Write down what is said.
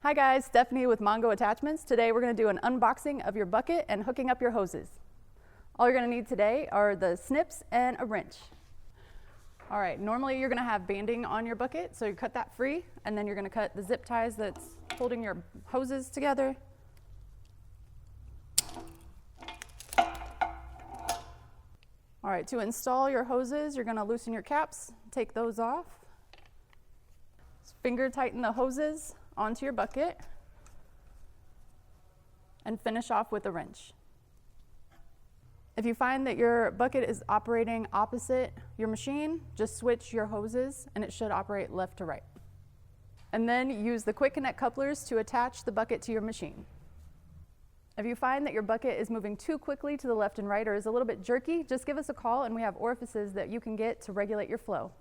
Hi guys, Stephanie with Mongo Attachments. Today we're going to do an unboxing of your bucket and hooking up your hoses. All you're going to need today are the snips and a wrench. All right, normally you're going to have banding on your bucket, so you cut that free, and then you're going to cut the zip ties that's holding your hoses together. All right, to install your hoses, you're going to loosen your caps, take those off. Finger tighten the hoses onto your bucket and finish off with a wrench. If you find that your bucket is operating opposite your machine, just switch your hoses and it should operate left to right. And then use the quick connect couplers to attach the bucket to your machine. If you find that your bucket is moving too quickly to the left and right or is a little bit jerky, just give us a call and we have orifices that you can get to regulate your flow.